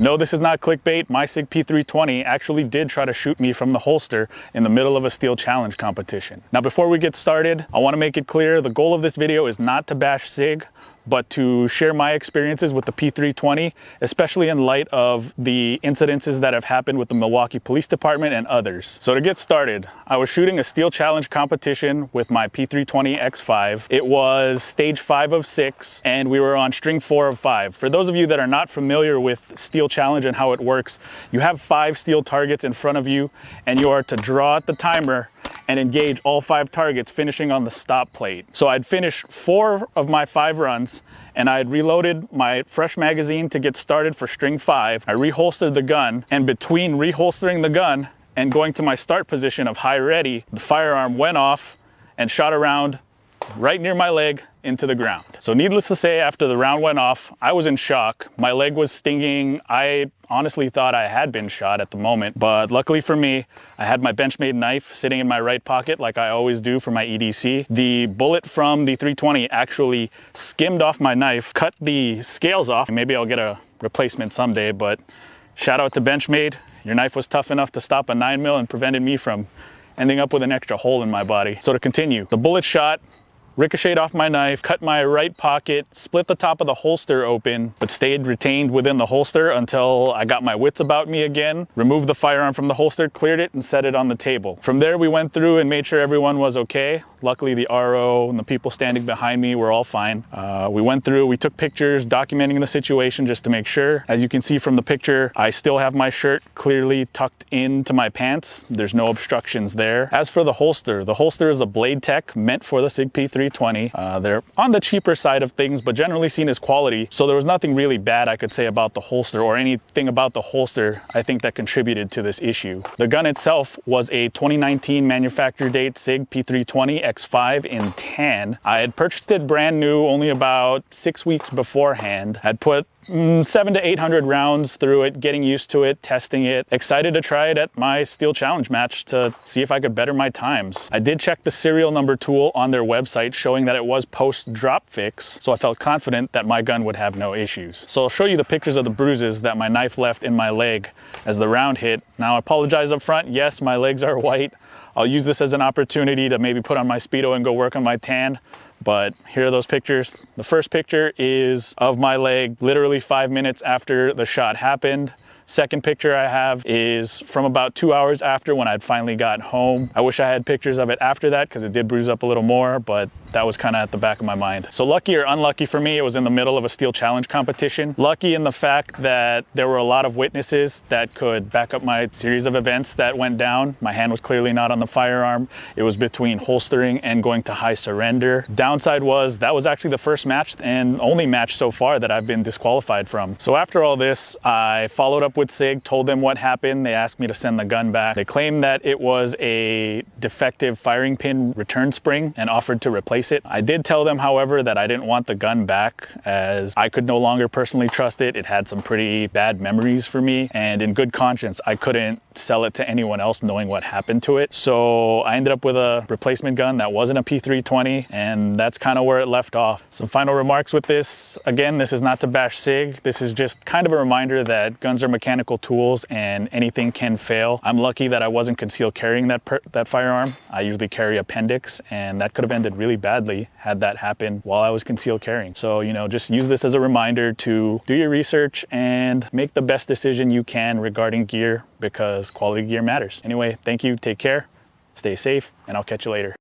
No, this is not clickbait. My Sig P320 actually did try to shoot me from the holster in the middle of a steel challenge competition. Now, before we get started, I want to make it clear the goal of this video is not to bash Sig, but to share my experiences with the P320, especially in light of the incidences that have happened with the Milwaukee Police Department and others. So to get started, I was shooting a steel challenge competition with my P320 X-Five. It was stage 5 of 6, and we were on string 4 of 5. For those of you that are not familiar with steel challenge and how it works, you have 5 steel targets in front of you, and you are to draw out the timer and engage all 5 targets, finishing on the stop plate. So I'd finished 4 of my 5 runs, and I had reloaded my fresh magazine to get started for string 5. I reholstered the gun, and between reholstering the gun and going to my start position of high ready, the firearm went off and shot a round right near my leg into the ground. So needless to say, after the round went off, I was in shock. My leg was stinging. I honestly thought I had been shot at the moment, but luckily for me, I had my Benchmade knife sitting in my right pocket like I always do for my EDC. The bullet from the 320 actually skimmed off my knife, cut the scales off. Maybe I'll get a replacement someday, but shout out to Benchmade. Your knife was tough enough to stop a 9mm and prevented me from ending up with an extra hole in my body. So to continue, the bullet shot ricocheted off my knife, cut my right pocket, split the top of the holster open, but stayed retained within the holster until I got my wits about me again, removed the firearm from the holster, cleared it, and set it on the table. From there, we went through and made sure everyone was okay. Luckily, the RO and the people standing behind me were all fine. We went through, we took pictures documenting the situation just to make sure. As you can see from the picture, I still have my shirt clearly tucked into my pants. There's no obstructions there. As for the holster is a Blade Tech meant for the Sig P320. They're on the cheaper side of things, but generally seen as quality. So there was nothing really bad I could say about the holster or anything about the holster I think that contributed to this issue. The gun itself was a 2019 manufacture date Sig P320 X-Five in tan. I had purchased it brand new only about 6 weeks beforehand. I'd put 700 to 800 rounds through it, getting used to it, testing it, excited to try it at my steel challenge match to see if I could better my times. I did check the serial number tool on their website showing that it was post drop fix, so I felt confident that my gun would have no issues. So I'll show you the pictures of the bruises that my knife left in my leg as the round hit. Now I apologize up front, yes, my legs are white. I'll use this as an opportunity to maybe put on my Speedo and go work on my tan. But here are those pictures. The first picture is of my leg literally 5 minutes after the shot happened. Second picture I have is from about 2 hours after, when I'd finally got home. I wish I had pictures of it after that because it did bruise up a little more, but that was kind of at the back of my mind. So lucky or unlucky for me, it was in the middle of a steel challenge competition. Lucky in the fact that there were a lot of witnesses that could back up my series of events that went down. My hand was clearly not on the firearm. It was between holstering and going to high surrender. Downside was that was actually the first match and only match so far that I've been disqualified from. So after all this, I followed up with Sig, told them what happened. They asked me to send the gun back. They claimed that it was a defective firing pin return spring and offered to replace it. I did tell them, however, that I didn't want the gun back as I could no longer personally trust it. It had some pretty bad memories for me, and in good conscience, I couldn't sell it to anyone else knowing what happened to it. So I ended up with a replacement gun that wasn't a P320, and that's kind of where it left off. Some final remarks with this. Again, this is not to bash Sig. This is just kind of a reminder that guns are mechanical tools and anything can fail. I'm lucky that I wasn't concealed carrying that firearm. I usually carry appendix, and that could have ended really badly had that happened while I was concealed carrying. So, you know, just use this as a reminder to do your research and make the best decision you can regarding gear, because quality gear matters. Anyway, thank you, take care, stay safe, and I'll catch you later.